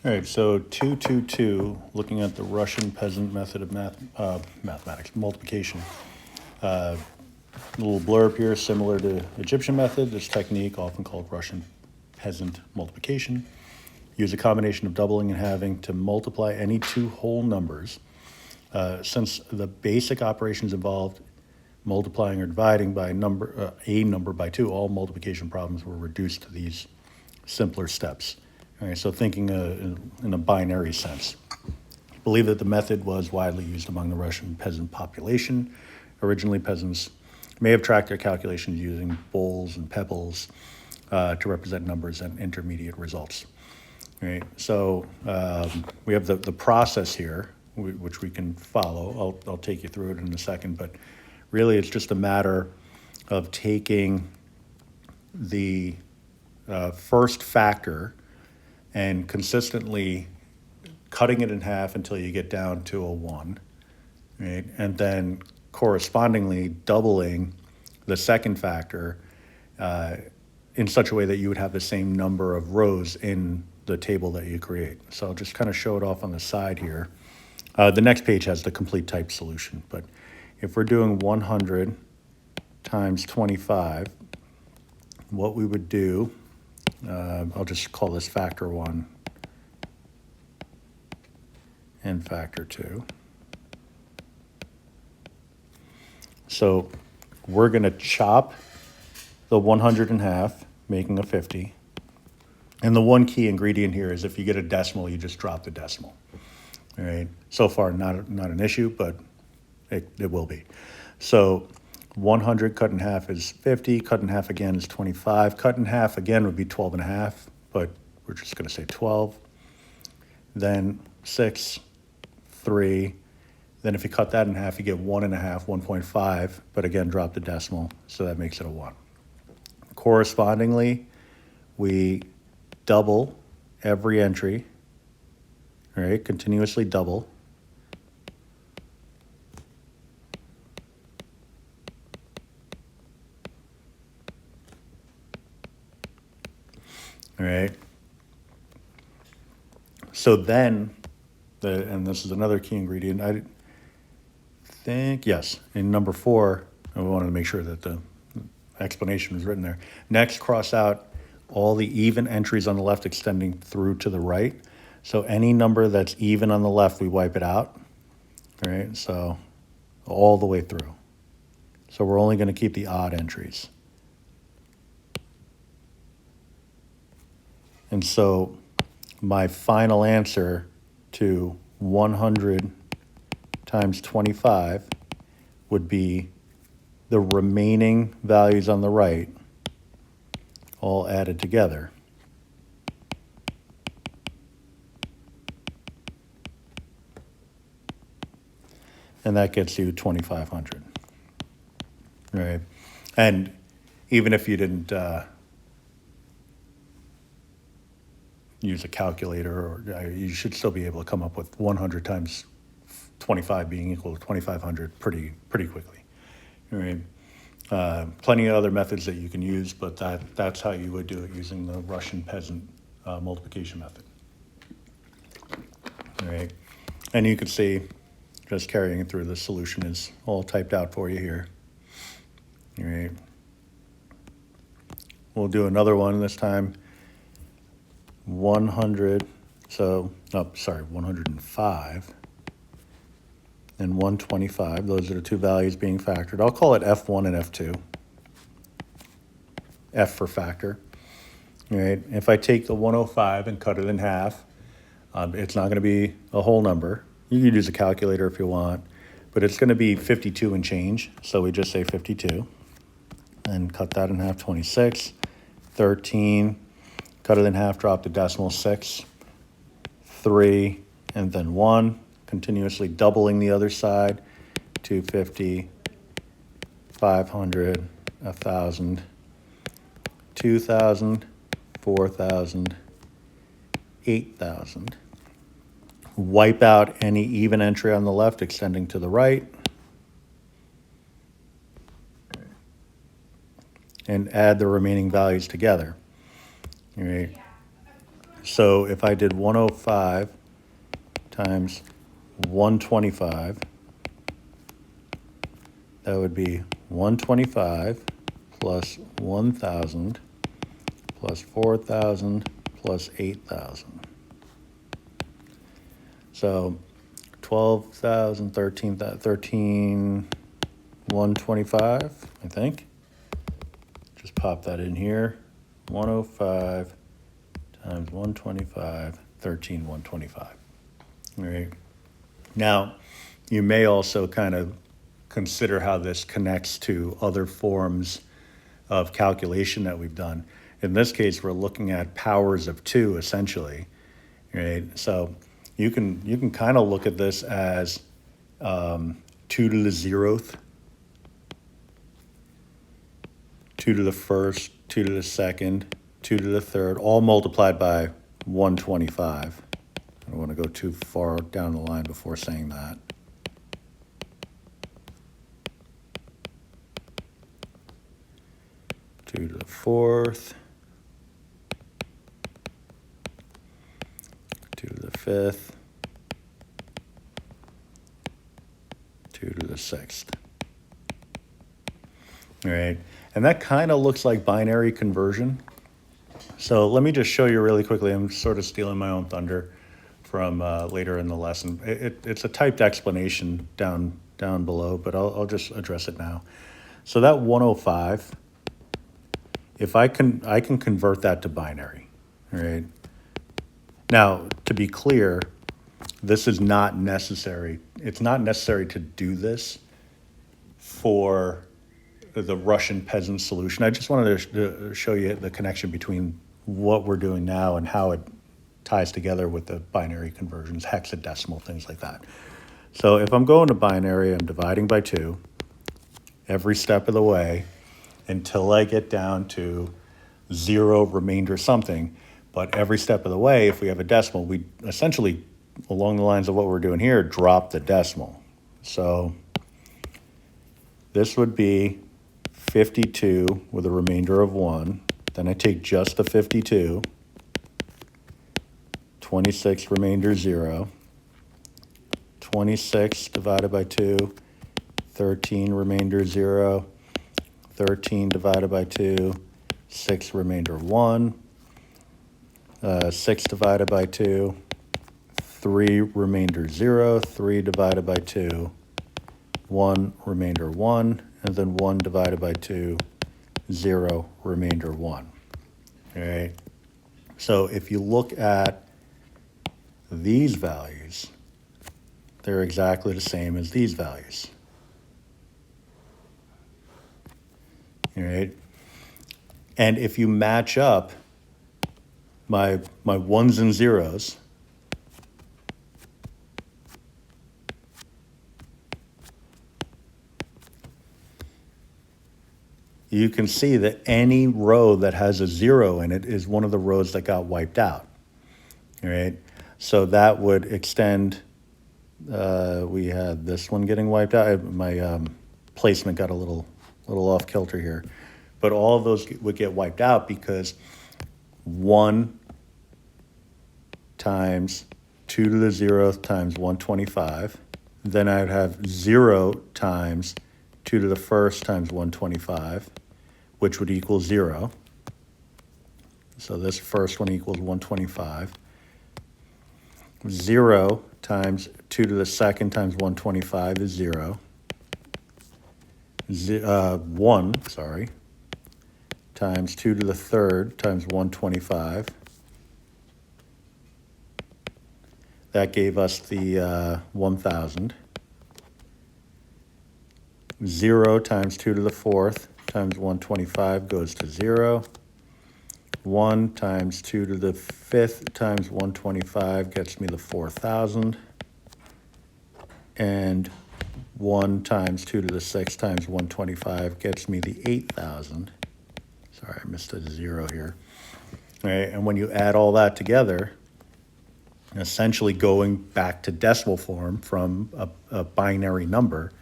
All right, so 222, looking at the Russian peasant method of mathematics, multiplication. A little blurb here, similar to Egyptian method, this technique, often called Russian peasant multiplication, use a combination of doubling and halving to multiply any two whole numbers. Since the basic operations involved multiplying or dividing by a number by two, all multiplication problems were reduced to these simpler steps. All right, so thinking in a binary sense. Believe that the method was widely used among the Russian peasant population. Originally, peasants may have tracked their calculations using bowls and pebbles to represent numbers and intermediate results. All right, so we have the process here, which we can follow. I'll take you through it in a second, but really it's just a matter of taking the first factor and consistently cutting it in half until you get down to a 1, right? And then correspondingly doubling the second factor in such a way that you would have the same number of rows in the table that you create. So I'll just kind of show it off on the side here. The next page has the complete type solution, but if we're doing 100 times 25, what we would do, I'll just call this factor 1 and factor 2. So we're going to chop the 100 in half, making a 50. And the one key ingredient here is if you get a decimal, you just drop the decimal. All right. So far, not an issue, but it will be. So 100 cut in half is 50, cut in half again is 25. Cut in half again would be 12 and a half, but we're just going to say 12. Then 6, 3. Then if you cut that in half, you get 1 and a half, 1.5, but again, drop the decimal, so that makes it a 1. Correspondingly, we double every entry, all right, continuously double. All right. So then, and this is another key ingredient, I think, yes, in number 4, I wanted to make sure that the explanation was written there. Next, cross out all the even entries on the left extending through to the right. So any number that's even on the left, we wipe it out, all right? So all the way through. So we're only going to keep the odd entries. And so my final answer to 100 times 25 would be the remaining values on the right all added together. And that gets you 2,500, right? And even if you didn't use a calculator, or you should still be able to come up with 100 times 25 being equal to 2,500 pretty quickly, right? Plenty of other methods that you can use, but that's how you would do it using the Russian peasant multiplication method. All right, and you can see, just carrying it through, the solution is all typed out for you here. All right, we'll do another one this time. 100, 105 and 125. Those are the two values being factored. I'll call it F1 and F2. F for factor. All right. If I take the 105 and cut it in half, it's not going to be a whole number. You can use a calculator if you want, but it's going to be 52 and change. So we just say 52 and cut that in half, 26, 13, cut it in half, drop the decimal, 6, 3, and then 1, continuously doubling the other side, 250, 500, 1,000, 2,000, 4,000, 8,000. Wipe out any even entry on the left extending to the right. And add the remaining values together. All right. So if I did 105 times 125, that would be 125 plus 1,000 plus 4,000 plus 8,000. So 12,000, 125, I think. Just pop that in here. 105 times 125, 125. All right. Now, you may also kind of consider how this connects to other forms of calculation that we've done. In this case, we're looking at powers of 2, essentially. Right. So you can kind of look at this as 2 to the 0th, 2 to the 1st, 2 to the 2nd, 2 to the 3rd, all multiplied by 125. I don't want to go too far down the line before saying that. Two to the 4th, 2 to the 5th, 2 to the 6th. All right, and that kind of looks like binary conversion. So let me just show you really quickly. I'm sort of stealing my own thunder from later in the lesson. It's a typed explanation down below, but I'll just address it now. So that 105, if I can convert that to binary, all right? Now, to be clear, this is not necessary. It's not necessary to do this for the Russian peasant solution. I just wanted to show you the connection between what we're doing now and how it ties together with the binary conversions, hexadecimal, things like that. So if I'm going to binary, I'm dividing by 2 every step of the way until I get down to 0 remainder something. But every step of the way, if we have a decimal, we essentially, along the lines of what we're doing here, drop the decimal. So this would be 52 with a remainder of 1. Then I take just the 52, 26 remainder 0, 26 divided by 2, 13 remainder 0, 13 divided by 2, 6 remainder 1, 6 divided by 2, 3 remainder 0, 3 divided by 2, 1 remainder 1, and then 1 divided by 2, 0 remainder 1. All right. So if you look at these values, they're exactly the same as these values. All right. And if you match up my ones and zeros, you can see that any row that has a 0 in it is one of the rows that got wiped out. All right. So that would extend, we had this one getting wiped out. My placement got a little off kilter here. But all of those would get wiped out because 1 times 2 to the 0th times 125. Then I'd have 0 times 2 to the 1st times 125, which would equal 0. So this first one equals 125. 0 times 2 to the 2nd times 125 is 0. 1, times 2 to the 3rd times 125. That gave us the 1,000. 0 times 2 to the 4th times 125 goes to 0. 1 times 2 to the 5th times 125 gets me the 4,000. And 1 times 2 to the 6th times 125 gets me the 8,000. Sorry, I missed a 0 here. All right, and when you add all that together, essentially going back to decimal form from a binary number,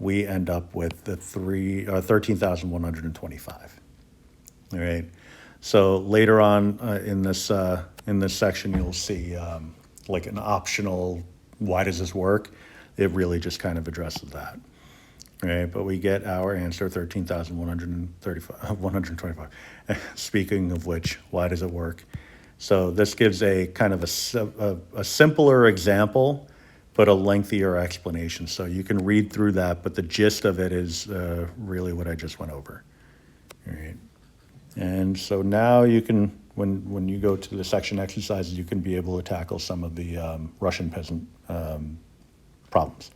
we end up with the 13,125. All right. So later on in this in this section, you'll see like an optional, why does this work? It really just kind of addresses that. Right, but we get our answer, 125. Speaking of which, why does it work? So this gives a kind of a simpler example, but a lengthier explanation. So you can read through that, but the gist of it is really what I just went over. All right. And so now you can, when you go to the section exercises, you can be able to tackle some of the Russian peasant problems.